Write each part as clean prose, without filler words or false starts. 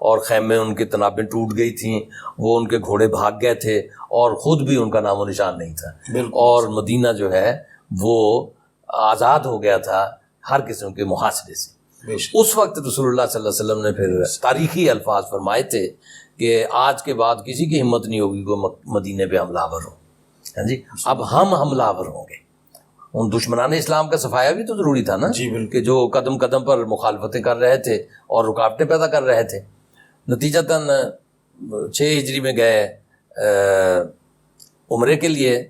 اور خیمے ان کے تنابیں ٹوٹ گئی تھیں، وہ ان کے گھوڑے بھاگ گئے تھے اور خود بھی ان کا نام و نشان نہیں تھا، اور مدینہ جو ہے وہ آزاد ہو گیا تھا ہر قسم کے محاصرے سے۔ اس وقت رسول اللہ صلی اللہ علیہ وسلم نے پھر تاریخی الفاظ فرمائے تھے کہ آج کے بعد کسی کی ہمت نہیں ہوگی کہ مدینے پہ حملہ آور ہو، ہاں جی، اب ہم حملہ آور ہوں گے۔ ان دشمنان اسلام کا صفایا بھی تو ضروری تھا نا، کہ جو قدم قدم پر مخالفتیں کر رہے تھے اور رکاوٹیں پیدا کر رہے تھے۔ نتیجتاً 6 ہجری میں گئے عمرے کے لیے،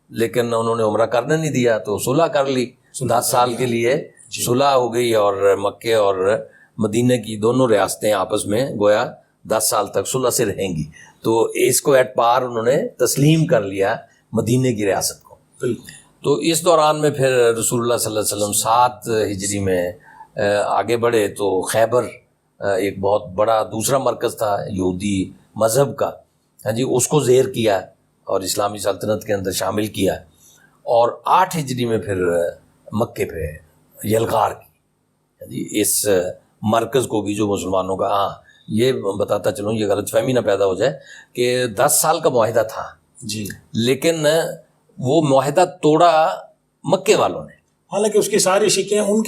لیکن انہوں نے عمرہ کرنے نہیں دیا تو صلح کر لی، 10 سال کے لیے صلح ہو گئی، اور مکے اور مدینہ کی دونوں ریاستیں آپس میں گویا 10 سال تک صلح سے رہیں گی، تو اس کو ایٹ پار انہوں نے تسلیم کر لیا مدینہ کی ریاست کو۔ تو اس دوران میں پھر رسول اللہ صلی اللہ علیہ وسلم 7 ہجری میں آگے بڑھے، تو خیبر ایک بہت بڑا دوسرا مرکز تھا یہودی مذہب کا، ہاں جی، اس کو زیر کیا اور اسلامی سلطنت کے اندر شامل کیا، اور 8 ہجری میں پھر مکے پہ یلغار کی، ہاں جی، اس مرکز کو بھی جو مسلمانوں کا، ہاں یہ بتاتا چلوں یہ غلط فہمی نہ پیدا ہو جائے کہ 10 سال کا معاہدہ تھا جی، لیکن وہ معاہدہ توڑا مکے والوں نے، حالانکہ اس کی ساری شکیں ان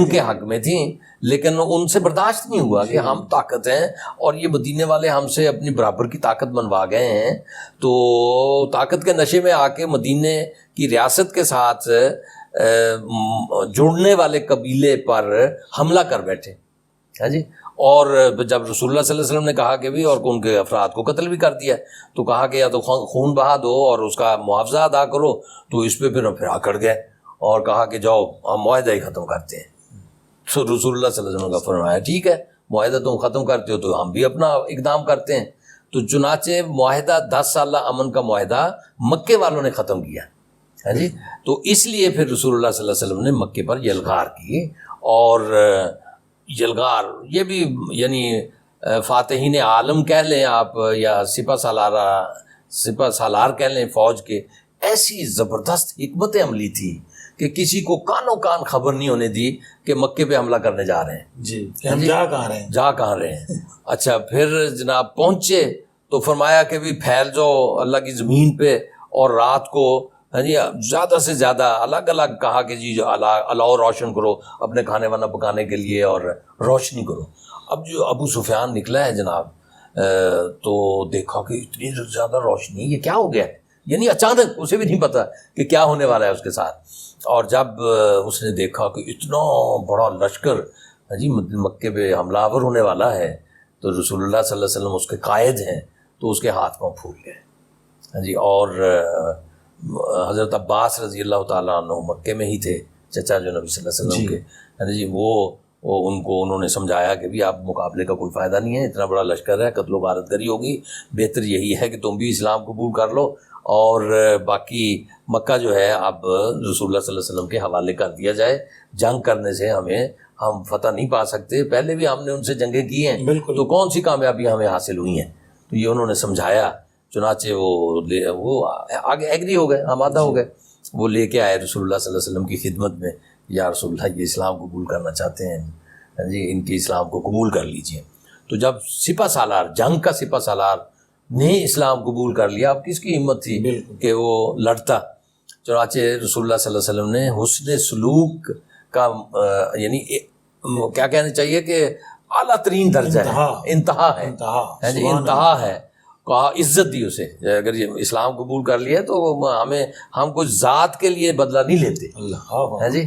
کے حق میں تھیں، لیکن ان سے برداشت نہیں ہوا کہ ہم طاقت ہیں اور یہ مدینے والے ہم سے اپنی برابر کی طاقت منوا گئے ہیں، تو طاقت کے نشے میں آ کے مدینے کی ریاست کے ساتھ جڑنے والے قبیلے پر حملہ کر بیٹھے، ہاں جی، اور جب رسول اللہ صلی اللہ علیہ وسلم نے کہا کہ بھی اور ان کے افراد کو قتل بھی کر دیا، تو کہا کہ یا تو خون بہا دو اور اس کا معاوضہ ادا کرو، تو اس پہ پھر آکڑ گئے اور کہا کہ جاؤ ہم معاہدہ ہی ختم کرتے ہیں۔ تو رسول اللہ صلی اللہ علیہ وسلم کا فرمایا ٹھیک ہے، معاہدہ تم ختم کرتے ہو تو ہم بھی اپنا اقدام کرتے ہیں۔ تو چنانچہ معاہدہ 10 سالہ امن کا معاہدہ مکے والوں نے ختم کیا، ہاں جی، تو اس لیے پھر رسول اللہ صلی اللہ علیہ وسلم نے مکے پر یلغار کی، اور یلغار یہ بھی یعنی فاتحین عالم کہہ لیں آپ یا سپہ سالار کہہ لیں فوج کے، ایسی زبردست حکمت عملی تھی کہ کسی کو کانوں کان خبر نہیں ہونے دی کہ مکے پہ حملہ کرنے جا رہے ہیں، جی، کہ ہم جا کہاں رہے ہیں۔ اچھا، پھر جناب پہنچے تو فرمایا کہ بھی پھیل جاؤ اللہ کی زمین پہ، اور رات کو ہاں جی زیادہ سے زیادہ الگ الگ کہا کہ جی الاؤ روشن کرو اپنے کھانے وانا پکانے کے لیے اور روشنی کرو۔ اب جو ابو سفیان نکلا ہے جناب، تو دیکھا کہ اتنی زیادہ روشنی، یہ کیا ہو گیا ہے، یعنی اچانک اسے بھی نہیں پتا کہ کیا ہونے والا ہے اس کے ساتھ، اور جب اس نے دیکھا کہ اتنا بڑا لشکر ہاں جی مکے پہ حملہ آور ہونے والا ہے، تو رسول اللہ صلی اللہ علیہ وسلم اس کے قائد ہیں، تو اس کے ہاتھ پاؤں پھول گئے، ہاں جی، اور حضرت عباس رضی اللہ تعالیٰ عنہ مکے میں ہی تھے، چچا جو نبی صلی اللہ علیہ وسلم کے، ہاں جی، وہ ان کو انہوں نے سمجھایا کہ بھی آپ مقابلے کا کوئی فائدہ نہیں ہے، اتنا بڑا لشکر ہے، قتل و غارت گری ہوگی، بہتر یہی ہے کہ تم بھی اسلام قبول کر لو، اور باقی مکہ جو ہے اب رسول اللہ صلی اللہ علیہ وسلم کے حوالے کر دیا جائے، جنگ کرنے سے ہم فتح نہیں پا سکتے، پہلے بھی ہم نے ان سے جنگیں کی ہیں، تو کون سی کامیابیاں ہمیں حاصل ہوئی ہیں، تو یہ انہوں نے سمجھایا، چنانچہ وہ آگے ایگری ہو گئے، آمادہ ہو گئے، وہ لے کے آئے رسول اللہ صلی اللہ علیہ وسلم کی خدمت میں، یا رسول اللہ یہ اسلام قبول کرنا چاہتے ہیں جی، ان کے اسلام کو قبول کر لیجئے۔ تو جب سپہ سالار، جنگ کا سپہ سالار نے اسلام قبول کر لیا، اب کس کی ہمت تھی کہ وہ لڑتا؟ چنانچہ رسول اللہ صلی اللہ علیہ وسلم نے حسن سلوک کا یعنی کیا کہنا چاہیے کہ اعلیٰ ترین درجہ ہے، انتہا ہے، انتہا ہے، کہا عزت دی اسے، اگر یہ اسلام قبول کر لیا تو ہم کچھ ذات کے لیے بدلہ نہیں لیتے، ہے جی،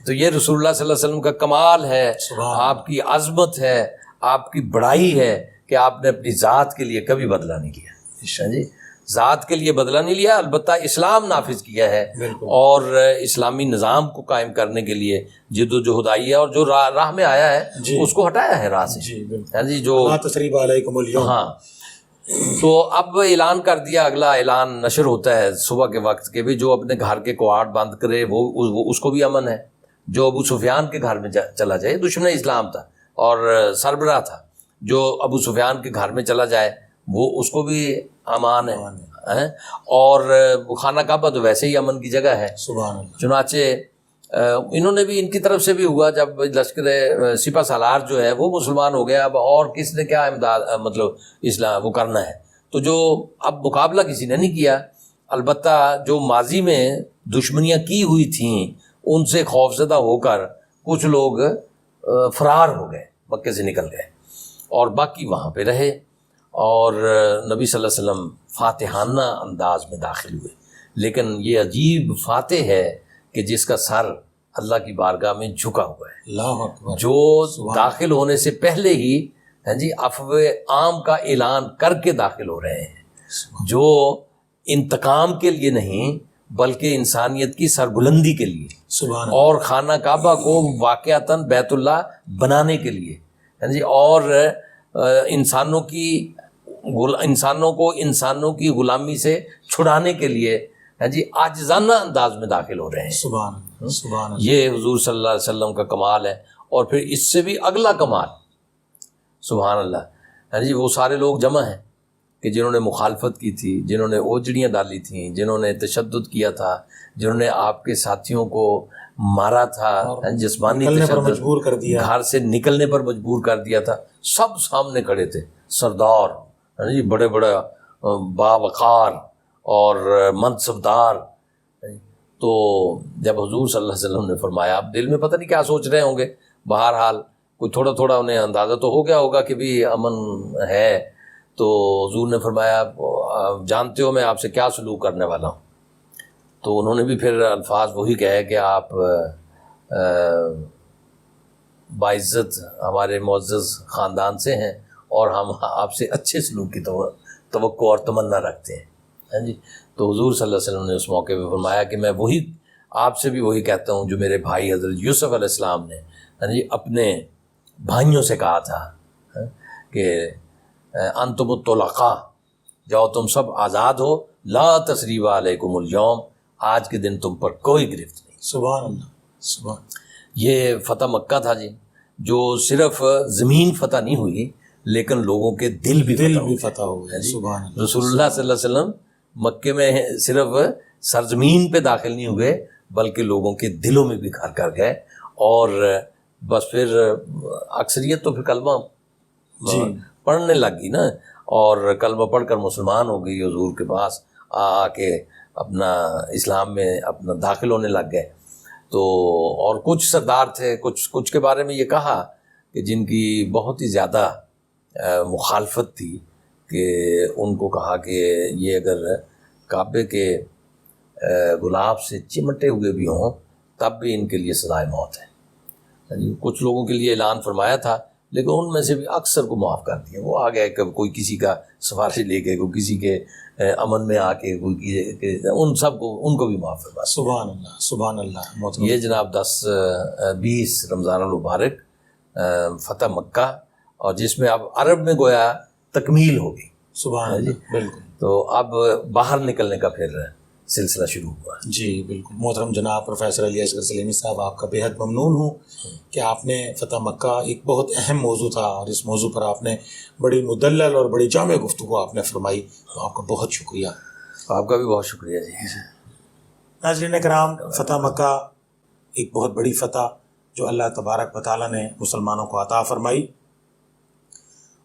تو یہ رسول اللہ صلی اللہ علیہ وسلم کا کمال ہے، آپ کی عظمت ہے، آپ کی بڑائی ہے کہ آپ نے اپنی ذات کے لیے کبھی بدلہ نہیں لیا، جی، ذات کے لیے بدلہ نہیں لیا، البتہ اسلام نافذ کیا ہے اور اسلامی نظام کو قائم کرنے کے لیے جد و جہد آئی ہے، اور جو راہ میں آیا ہے اس کو ہٹایا ہے راہ سے، جی، جو تسریب علیکم اليوم، ہاں، تو اب اعلان کر دیا، اگلا اعلان نشر ہوتا ہے صبح کے وقت کہ بھی جو اپنے گھر کے کواڑ بند کرے وہ اس کو بھی امن ہے، جو ابو سفیان کے گھر میں چلا جائے، دشمن اسلام تھا اور سربراہ تھا، جو ابو سفیان کے گھر میں چلا جائے وہ اس کو بھی امان ہے، اور خانہ کعبہ تو ویسے ہی امن کی جگہ ہے، چنانچہ انہوں نے بھی، ان کی طرف سے بھی ہوا جب لشکر سپہ سالار جو ہے وہ مسلمان ہو گیا، اب اور کس نے کیا امداد مطلب اسلام وہ کرنا ہے، تو جو اب مقابلہ کسی نے نہیں کیا۔ البتہ جو ماضی میں دشمنیاں کی ہوئی تھیں ان سے خوفزدہ ہو کر کچھ لوگ فرار ہو گئے، مکے سے نکل گئے، اور باقی وہاں پہ رہے، اور نبی صلی اللہ علیہ وسلم فاتحانہ انداز میں داخل ہوئے۔ لیکن یہ عجیب فاتح ہے کہ جس کا سر اللہ کی بارگاہ میں جھکا ہوا ہے، اللہ اکبر، جو داخل ہونے سے پہلے ہی عفو عام کا اعلان کر کے داخل ہو رہے ہیں، جو انتقام کے لیے نہیں بلکہ انسانیت کی سربلندی کے لیے، سبحان اور خانہ کعبہ کو واقعتاً بیت اللہ بنانے کے لیے، اور انسانوں کو انسانوں کی غلامی سے چھڑانے کے لیے عاجزانہ انداز میں داخل ہو رہے ہیں۔ سبحان اللہ، سبحان اللہ، یہ حضور صلی اللہ علیہ وسلم کا کمال ہے۔ اور پھر اس سے بھی اگلا کمال، سبحان اللہ، وہ سارے لوگ جمع ہیں کہ جنہوں نے مخالفت کی تھی، جنہوں نے اوجڑیاں ڈالی تھیں، جنہوں نے تشدد کیا تھا، جنہوں نے آپ کے ساتھیوں کو مارا تھا، جسمانی نکلنے پر تشدد، مجبور کر دیا، گھر سے نکلنے پر مجبور کر دیا تھا، سب سامنے کھڑے تھے، سردار، بڑے بڑے باوقار اور منصبدار۔ تو جب حضور صلی اللہ علیہ وسلم نے فرمایا، اب دل میں پتہ نہیں کیا سوچ رہے ہوں گے، بہرحال کوئی تھوڑا تھوڑا انہیں اندازہ تو ہو گیا ہوگا کہ بھی امن ہے، تو حضور نے فرمایا جانتے ہو میں آپ سے کیا سلوک کرنے والا ہوں؟ تو انہوں نے بھی پھر الفاظ وہی کہے کہ آپ باعزت ہمارے معزز خاندان سے ہیں اور ہم آپ سے اچھے سلوک کی توقع اور تمنا رکھتے ہیں۔ تو حضور صلی اللہ علیہ وسلم نے اس موقع پہ فرمایا کہ میں وہی آپ سے بھی وہی کہتا ہوں جو میرے بھائی حضرت یوسف علیہ السلام نے اپنے بھائیوں سے کہا تھا کہ انتم الطلقاء، جاؤ تم سب آزاد ہو، لا تثریب علیکم اليوم، آج کے دن تم پر کوئی گرفت نہیں۔ سبحان اللہ، سبحان، یہ فتح مکہ تھا جی، جو صرف زمین فتح نہیں ہوئی لیکن لوگوں کے دل بھی فتح ہو گئے۔ سبحان اللہ، رسول اللہ صلی اللہ علیہ وسلم مکے میں صرف سرزمین پہ داخل نہیں ہوئے بلکہ لوگوں کے دلوں میں بھی گھر کر گئے، اور بس پھر اکثریت تو پھر کلمہ پڑھنے لگ گئی نا، اور کلمہ پڑھ کر مسلمان ہو گئی، حضور کے پاس آ کے اپنا اسلام میں اپنا داخل ہونے لگ گئے۔ تو اور کچھ سردار تھے، کچھ کے بارے میں یہ کہا کہ جن کی بہت ہی زیادہ مخالفت تھی، کہ ان کو کہا کہ یہ اگر کعبے کے گلاب سے چمٹے ہوئے بھی ہوں تب بھی ان کے لیے سزائے موت ہے۔ کچھ لوگوں کے لیے اعلان فرمایا تھا لیکن ان میں سے بھی اکثر کو معاف کر دیا، وہ آ گئے کہ کوئی کسی کا سفارش لے کے، کوئی کسی کے امن میں آ کے، کوئی ان سب کو، ان کو بھی معاف فرما۔ سبحان اللہ، سبحان اللہ۔ یہ جناب 10-20 رمضان المبارک فتح مکہ، اور جس میں اب عرب میں گویا تکمیل ہوگی۔ سبحان اللہ، بالکل۔ تو اب باہر نکلنے کا پھر سلسلہ شروع ہوا۔ جی بالکل، محترم جناب پروفیسر علی اصغر سلیمی صاحب، آپ کا بےحد ممنون ہوں کہ آپ نے فتح مکہ ایک بہت اہم موضوع تھا، اور اس موضوع پر آپ نے بڑی مدلل اور بڑی جامع گفتگو آپ نے فرمائی، تو آپ کا بہت شکریہ۔ آپ کا بھی بہت شکریہ جی۔ ناظرین کرام، فتح مکہ ایک بہت بڑی فتح جو اللہ تبارک و تعالیٰ نے مسلمانوں کو عطا فرمائی،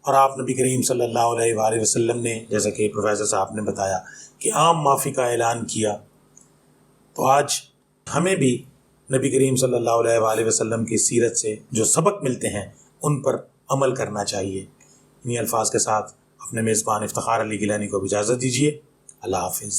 اور آپ نبی کریم صلی اللہ علیہ وآلہ وسلم نے، جیسا کہ پروفیسر صاحب نے بتایا، کہ عام معافی کا اعلان کیا۔ تو آج ہمیں بھی نبی کریم صلی اللہ علیہ وآلہ وسلم کی سیرت سے جو سبق ملتے ہیں ان پر عمل کرنا چاہیے۔ انہی الفاظ کے ساتھ اپنے میزبان افتخار علی گیلانی کو اجازت دیجیے۔ اللہ حافظ۔